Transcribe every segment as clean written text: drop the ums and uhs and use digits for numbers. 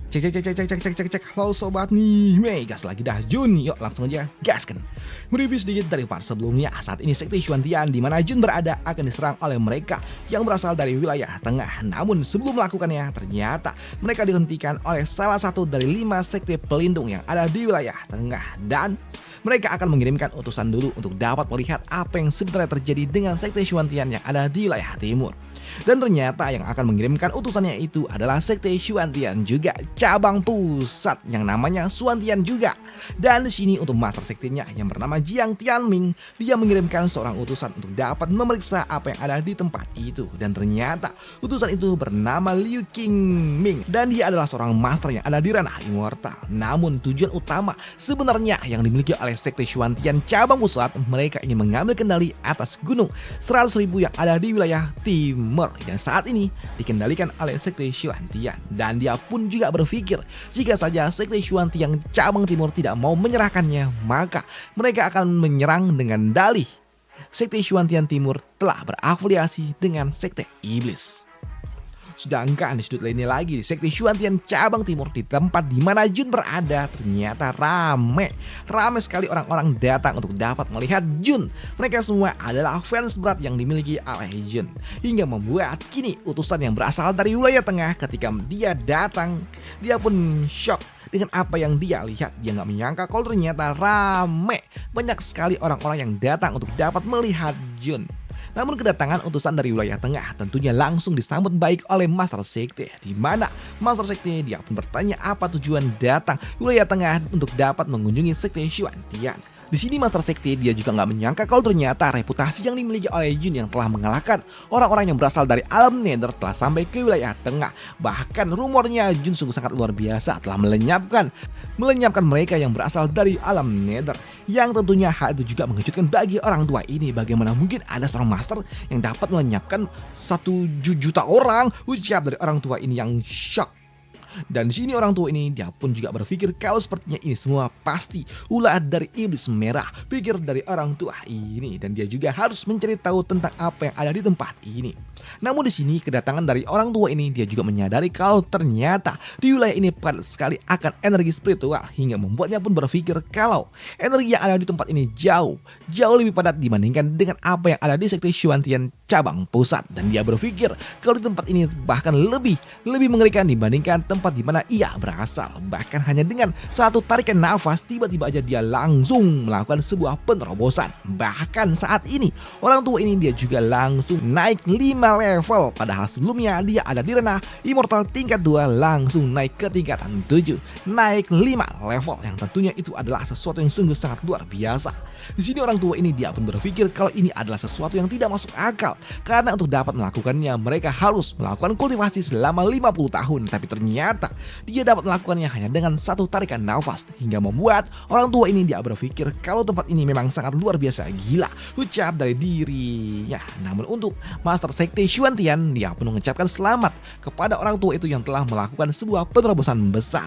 Cek cek cek cek cek cek cek cek cek. Halo sobat nih, gas lagi dah Jun. Yuk langsung aja gaskan. Mereview sedikit dari part sebelumnya. Saat ini sekte Xuantian di mana Jun berada akan diserang oleh mereka yang berasal dari wilayah tengah. Namun sebelum melakukannya, ternyata mereka dihentikan oleh salah satu dari 5 sekte pelindung yang ada di wilayah tengah. Dan mereka akan mengirimkan utusan dulu untuk dapat melihat apa yang sebenarnya terjadi dengan sekte Xuantian yang ada di wilayah timur. Dan ternyata yang akan mengirimkan utusannya itu adalah sekte Xuantian juga, cabang pusat yang namanya Xuantian juga. Dan di sini untuk master sektenya yang bernama Jiang Tianming, dia mengirimkan seorang utusan untuk dapat memeriksa apa yang ada di tempat itu. Dan ternyata utusan itu bernama Liu Qingming dan dia adalah seorang master yang ada di ranah immortal. Namun tujuan utama sebenarnya yang dimiliki oleh sekte Xuantian cabang pusat, mereka ingin mengambil kendali atas gunung 100.000 yang ada di wilayah timur yang saat ini dikendalikan oleh sekte Xuantian. Dan dia pun juga berpikir jika saja sekte Xuantian cabang timur tidak mau menyerahkannya, maka mereka akan menyerang dengan dalih sekte Xuantian timur telah berafiliasi dengan sekte iblis. Sedangkan di sudut lainnya lagi di sekte Xuantian cabang timur, di tempat di mana Jun berada, ternyata rame sekali orang-orang datang untuk dapat melihat Jun. Mereka semua adalah fans berat yang dimiliki oleh Jun, hingga membuat kini utusan yang berasal dari wilayah tengah ketika dia datang, dia pun shock dengan apa yang dia lihat. Dia nggak menyangka kalau ternyata rame banyak sekali orang-orang yang datang untuk dapat melihat Jun. Namun kedatangan utusan dari wilayah tengah tentunya langsung disambut baik oleh Master Sekte, di mana Master Sekte dia pun bertanya apa tujuan datang wilayah tengah untuk dapat mengunjungi sekte Xuantian. Di sini Master Sekte dia juga nggak menyangka kalau ternyata reputasi yang dimiliki oleh Jun yang telah mengalahkan orang-orang yang berasal dari alam Nether telah sampai ke wilayah tengah. Bahkan rumornya Jun sungguh sangat luar biasa, telah melenyapkan mereka yang berasal dari alam Nether. Yang tentunya hal itu juga mengejutkan bagi orang tua ini. Bagaimana mungkin ada seorang master yang dapat melenyapkan 1 juta orang? Ucap dari orang tua ini yang shock. Dan di sini orang tua ini dia pun juga berpikir kalau sepertinya ini semua pasti ulah dari iblis merah, pikir dari orang tua ini, dan dia juga harus mencari tahu tentang apa yang ada di tempat ini. Namun di sini kedatangan dari orang tua ini dia juga menyadari kalau ternyata di wilayah ini padat sekali akan energi spiritual, hingga membuatnya pun berpikir kalau energi yang ada di tempat ini jauh lebih padat dibandingkan dengan apa yang ada di sekte Xuantian cabang pusat. Dan dia berpikir kalau di tempat ini bahkan lebih mengerikan dibandingkan tempat di mana ia berasal. Bahkan hanya dengan satu tarikan nafas tiba-tiba aja dia langsung melakukan sebuah penerobosan. Bahkan saat ini orang tua ini dia juga langsung naik 5 level, padahal sebelumnya dia ada di ranah immortal tingkat 2, langsung naik ke tingkatan 7, naik 5 level, yang tentunya itu adalah sesuatu yang sungguh sangat luar biasa. Di sini orang tua ini dia pun berpikir kalau ini adalah sesuatu yang tidak masuk akal, karena untuk dapat melakukannya mereka harus melakukan kultivasi selama 50 tahun, tapi ternyata dia dapat melakukannya hanya dengan satu tarikan nafas, hingga membuat orang tua ini dia berpikir kalau tempat ini memang sangat luar biasa gila, ucap dari dirinya. Namun untuk Master Sekte Xuantian dia pun mengucapkan selamat kepada orang tua itu yang telah melakukan sebuah penerobosan besar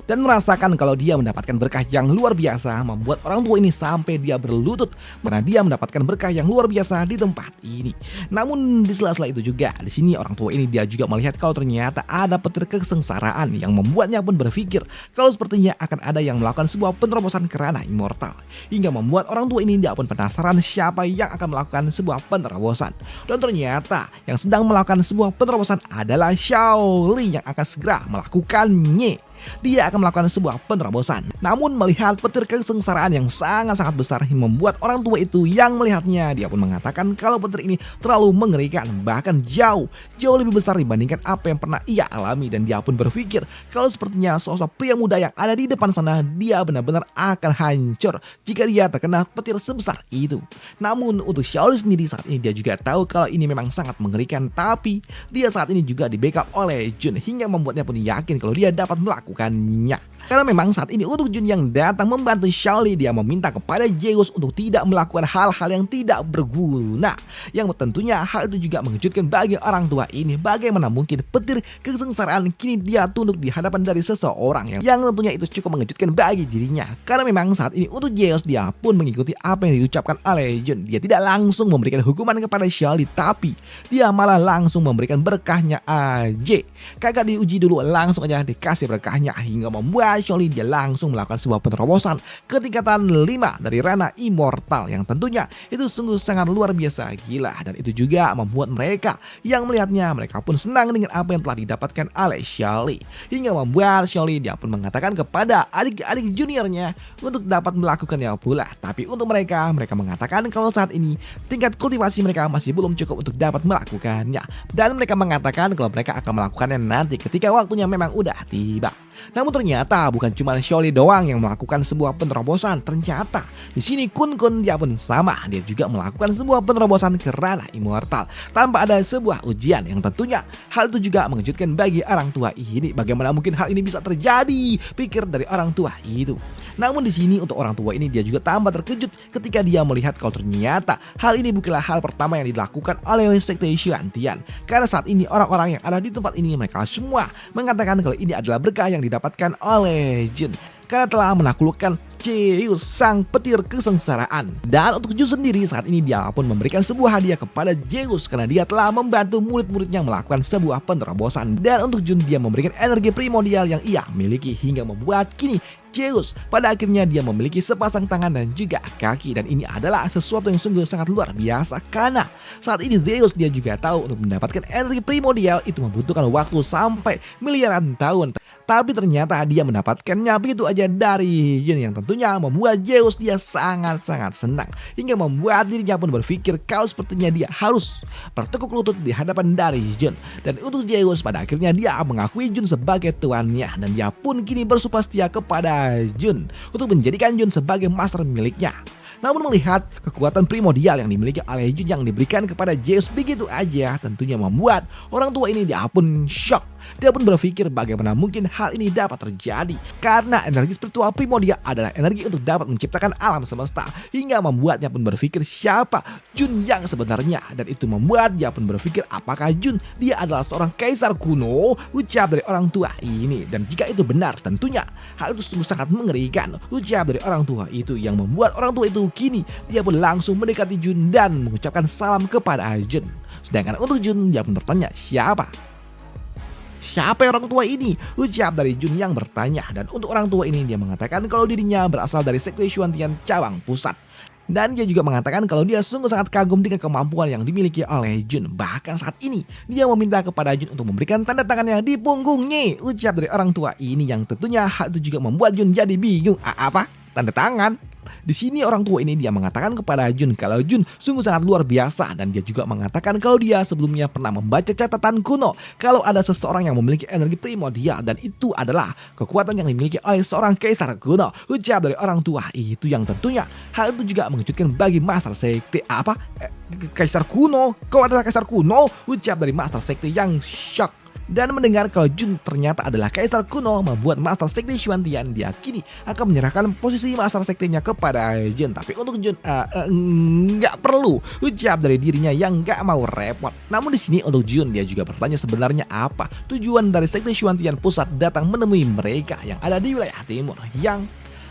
dan merasakan kalau dia mendapatkan berkah yang luar biasa, membuat orang tua ini sampai dia berlutut karena dia mendapatkan berkah yang luar biasa di tempat ini. Namun di sela-sela itu juga di sini orang tua ini dia juga melihat kalau ternyata ada petir kesengsaraan yang membuatnya pun berpikir kalau sepertinya akan ada yang melakukan sebuah penerobosan ke ranah immortal, hingga membuat orang tua ini dia pun penasaran siapa yang akan melakukan sebuah penerobosan. Dan ternyata yang sedang melakukan sebuah penerobosan adalah Shaoli yang akan segera melakukannya. Dia akan melakukan sebuah penerobosan. Namun melihat petir kesengsaraan yang sangat-sangat besar membuat orang tua itu yang melihatnya dia pun mengatakan kalau petir ini terlalu mengerikan, bahkan jauh lebih besar dibandingkan apa yang pernah ia alami. Dan dia pun berpikir kalau sepertinya sosok pria muda yang ada di depan sana dia benar-benar akan hancur jika dia terkena petir sebesar itu. Namun untuk Shaoli sendiri saat ini dia juga tahu kalau ini memang sangat mengerikan, tapi dia saat ini juga di backup oleh Jun, hingga membuatnya pun yakin kalau dia dapat melakukan melakukannya. Karena memang saat ini untuk Jun yang datang membantu Xiaoli, dia meminta kepada Zeus untuk tidak melakukan hal-hal yang tidak berguna. Yang tentunya hal itu juga mengejutkan bagi orang tua ini. Bagaimana mungkin petir kesengsaraan kini dia tunduk di hadapan dari seseorang yang tentunya itu cukup mengejutkan bagi dirinya. Karena memang saat ini untuk Zeus dia pun mengikuti apa yang diucapkan oleh Jun. Dia tidak langsung memberikan hukuman kepada Xiaoli, tapi dia malah langsung memberikan berkahnya aja. Kagak diuji dulu, langsung aja dikasih berkahnya hingga membuat Xiaoli dia langsung melakukan sebuah penerobosan ke tingkatan 5 dari ranah immortal yang tentunya itu sungguh sangat luar biasa gila, dan itu juga membuat mereka yang melihatnya mereka pun senang dengan apa yang telah didapatkan oleh Xiaoli, hingga membuat Xiaoli dia pun mengatakan kepada adik-adik juniornya untuk dapat melakukannya pula. Tapi untuk mereka mengatakan kalau saat ini tingkat kultivasi mereka masih belum cukup untuk dapat melakukannya, dan mereka mengatakan kalau mereka akan melakukannya nanti ketika waktunya memang udah tiba. Namun ternyata bukan cuma Xiaoli doang yang melakukan sebuah penerobosan. Ternyata di sini Kun dia pun sama, dia juga melakukan sebuah penerobosan ke ranah immortal tanpa ada sebuah ujian, yang tentunya hal itu juga mengejutkan bagi orang tua ini. Bagaimana mungkin hal ini bisa terjadi, pikir dari orang tua itu. Namun di sini untuk orang tua ini dia juga tambah terkejut ketika dia melihat kalau ternyata hal ini bukanlah hal pertama yang dilakukan oleh sekte Xuantian. Karena saat ini orang-orang yang ada di tempat ini mereka semua mengatakan kalau ini adalah berkah yang didapatkan oleh Jun karena telah menaklukkan Zeus sang petir kesengsaraan. Dan untuk Jun sendiri saat ini dia pun memberikan sebuah hadiah kepada Zeus karena dia telah membantu murid-muridnya melakukan sebuah penerobosan. Dan untuk Jun dia memberikan energi primordial yang ia miliki hingga membuat kini Zeus pada akhirnya dia memiliki sepasang tangan dan juga kaki, dan ini adalah sesuatu yang sungguh sangat luar biasa karena saat ini Zeus dia juga tahu untuk mendapatkan energi primordial itu membutuhkan waktu sampai miliaran tahun. Tapi ternyata dia mendapatkannya begitu aja dari Jun, yang tentunya membuat Zeus dia sangat-sangat senang hingga membuat dirinya pun berpikir kalau sepertinya dia harus bertekuk lutut di hadapan dari Jun. Dan untuk Zeus pada akhirnya dia mengakui Jun sebagai tuannya, dan dia pun kini bersumpah setia kepada Jun untuk menjadikan Jun sebagai master miliknya. Namun melihat kekuatan primordial yang dimiliki oleh Jun yang diberikan kepada Zeus begitu aja, tentunya membuat orang tua ini dia pun shock. Dia pun berpikir bagaimana mungkin hal ini dapat terjadi, karena energi spiritual primordial adalah energi untuk dapat menciptakan alam semesta, hingga membuatnya pun berpikir siapa Jun yang sebenarnya. Dan itu membuat dia pun berpikir apakah Jun dia adalah seorang kaisar kuno, ucap dari orang tua ini. Dan jika itu benar, tentunya hal itu sungguh sangat mengerikan, ucap dari orang tua itu, yang membuat orang tua itu kini dia pun langsung mendekati Jun dan mengucapkan salam kepada Jun. Sedangkan untuk Jun dia pun bertanya siapa orang tua ini? Ucap dari Jun yang bertanya. Dan untuk orang tua ini dia mengatakan kalau dirinya berasal dari sekte Xuantian cabang pusat. Dan dia juga mengatakan kalau dia sungguh sangat kagum dengan kemampuan yang dimiliki oleh Jun. Bahkan saat ini dia meminta kepada Jun untuk memberikan tanda tangannya di punggungnya. Ucap dari orang tua ini, yang tentunya hal itu juga membuat Jun jadi bingung. Apa? Tanda tangan? Di sini orang tua ini dia mengatakan kepada Jun kalau Jun sungguh sangat luar biasa, dan dia juga mengatakan kalau dia sebelumnya pernah membaca catatan kuno kalau ada seseorang yang memiliki energi primordial, dan itu adalah kekuatan yang dimiliki oleh seorang kaisar kuno. Ucap dari orang tua itu, yang tentunya hal itu juga mengejutkan bagi master sekte. Kaisar kuno? Kau adalah kaisar kuno? Ucap dari master sekte yang shock. Dan mendengar kalau Jun ternyata adalah kaisar kuno membuat master sekte Xuantian dia kini akan menyerahkan posisi master sektenya kepada Jun. Tapi untuk Jun nggak perlu, ucap dari dirinya yang nggak mau repot. Namun di sini untuk Jun dia juga bertanya sebenarnya apa tujuan dari sekte Xuantian pusat datang menemui mereka yang ada di wilayah timur, yang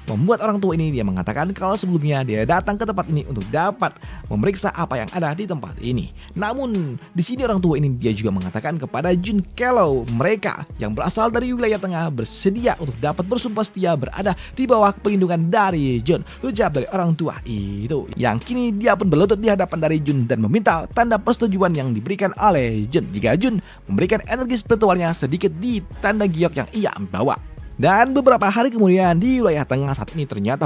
membuat orang tua ini dia mengatakan kalau sebelumnya dia datang ke tempat ini untuk dapat memeriksa apa yang ada di tempat ini. Namun di sini orang tua ini dia juga mengatakan kepada Jun kalau mereka yang berasal dari wilayah tengah bersedia untuk dapat bersumpah setia berada di bawah pelindungan dari Jun. Ucap dari orang tua itu, yang kini dia pun berlutut di hadapan dari Jun dan meminta tanda persetujuan yang diberikan oleh Jun jika Jun memberikan energi spiritualnya sedikit di tanda giok yang ia bawa. Dan beberapa hari kemudian di wilayah tengah saat ini ternyata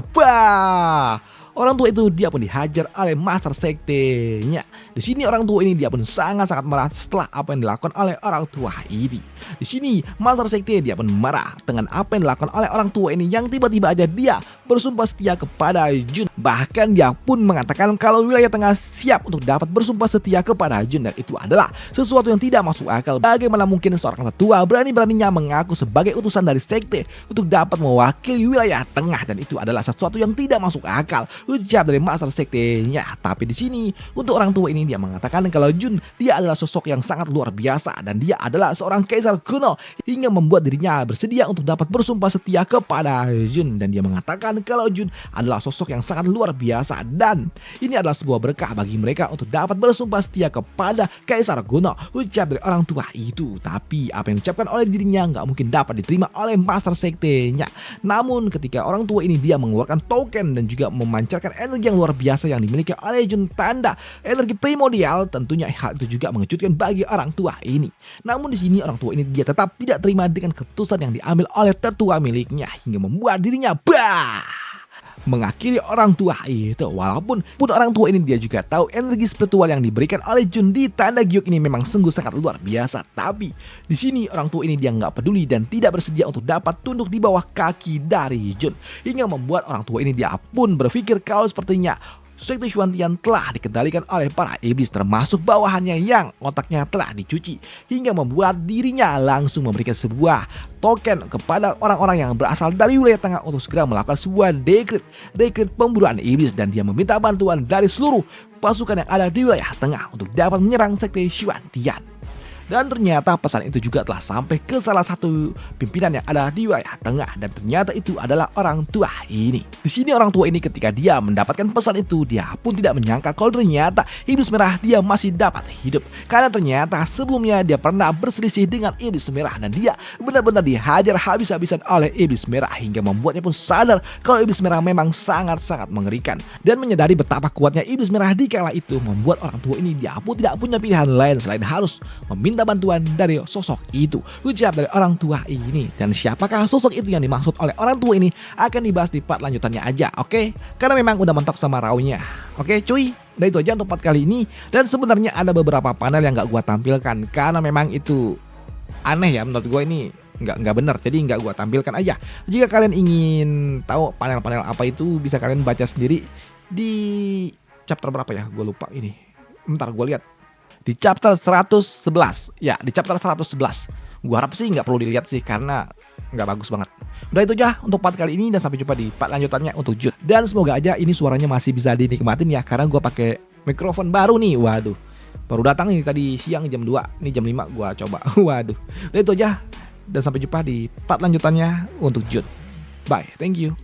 orang tua itu dia pun dihajar oleh master sektenya. Di sini orang tua ini dia pun sangat-sangat marah setelah apa yang dilakukan oleh orang tua ini. Di sini master sekte dia pun marah dengan apa yang dilakukan oleh orang tua ini, yang tiba-tiba aja dia bersumpah setia kepada Jun. Bahkan dia pun mengatakan kalau wilayah tengah siap untuk dapat bersumpah setia kepada Jun, dan itu adalah sesuatu yang tidak masuk akal. Bagaimana mungkin seorang tetua berani-beraninya mengaku sebagai utusan dari sekte untuk dapat mewakili wilayah tengah, dan itu adalah sesuatu yang tidak masuk akal, ucap dari master sektenya. Tapi di sini untuk orang tua ini dia mengatakan kalau Jun dia adalah sosok yang sangat luar biasa dan dia adalah seorang kaisar kuno hingga membuat dirinya bersedia untuk dapat bersumpah setia kepada Jun, dan dia mengatakan kalau Jun adalah sosok yang sangat luar biasa dan ini adalah sebuah berkah bagi mereka untuk dapat bersumpah setia kepada kaisar kuno, ucap dari orang tua itu. Tapi apa yang diucapkan oleh dirinya nggak mungkin dapat diterima oleh master sektenya. Namun ketika orang tua ini dia mengeluarkan token dan juga memancarkan energi yang luar biasa yang dimiliki oleh Jun, tanda energi primordial, tentunya hal itu juga mengejutkan bagi orang tua ini. Namun di sini orang tua ini dia tetap tidak terima dengan keputusan yang diambil oleh tetua miliknya hingga membuat dirinya mengakhiri orang tua itu. Walaupun orang tua ini dia juga tahu energi spiritual yang diberikan oleh Jun di tanda giok ini memang sungguh sangat luar biasa, tapi di sini orang tua ini dia nggak peduli dan tidak bersedia untuk dapat tunduk di bawah kaki dari Jun, hingga membuat orang tua ini dia pun berpikir kalau sepertinya sekte Xuantian telah dikendalikan oleh para iblis, termasuk bawahannya yang otaknya telah dicuci, hingga membuat dirinya langsung memberikan sebuah token kepada orang-orang yang berasal dari wilayah tengah untuk segera melakukan sebuah dekret pemburuan iblis, dan dia meminta bantuan dari seluruh pasukan yang ada di wilayah tengah untuk dapat menyerang sekte Xuantian. Dan ternyata pesan itu juga telah sampai ke salah satu pimpinan yang ada di wilayah tengah, dan ternyata itu adalah orang tua ini. Di sini orang tua ini ketika dia mendapatkan pesan itu, dia pun tidak menyangka kalau ternyata iblis merah dia masih dapat hidup, karena ternyata sebelumnya dia pernah berselisih dengan iblis merah dan dia benar-benar dihajar habis-habisan oleh iblis merah, hingga membuatnya pun sadar kalau iblis merah memang sangat-sangat mengerikan. Dan menyadari betapa kuatnya iblis merah di kala itu, membuat orang tua ini dia pun tidak punya pilihan lain selain harus meminta bantuan dari sosok itu, ucap dari orang tua ini. Dan siapakah sosok itu yang dimaksud oleh orang tua ini akan dibahas di part lanjutannya aja, oke? Karena memang udah mentok sama raunya. Oke cuy, udah itu aja untuk part kali ini. Dan sebenarnya ada beberapa panel yang gak gua tampilkan karena memang itu aneh ya, menurut gua ini nggak benar, jadi nggak gua tampilkan aja. Jika kalian ingin tahu panel-panel apa itu, bisa kalian baca sendiri di chapter berapa ya, gua lupa ini. Bentar gua lihat. Di chapter 111. Ya, di chapter 111. Gua harap sih nggak perlu dilihat sih karena nggak bagus banget. Udah itu aja untuk part kali ini, dan sampai jumpa di part lanjutannya untuk Jun. Dan semoga aja ini suaranya masih bisa dinikmatin ya, karena gua pakai mikrofon baru nih. Waduh. Baru datang ini tadi siang jam 2. Ini jam 5 gua coba. Waduh. Udah itu aja. Dan sampai jumpa di part lanjutannya untuk Jun. Bye. Thank you.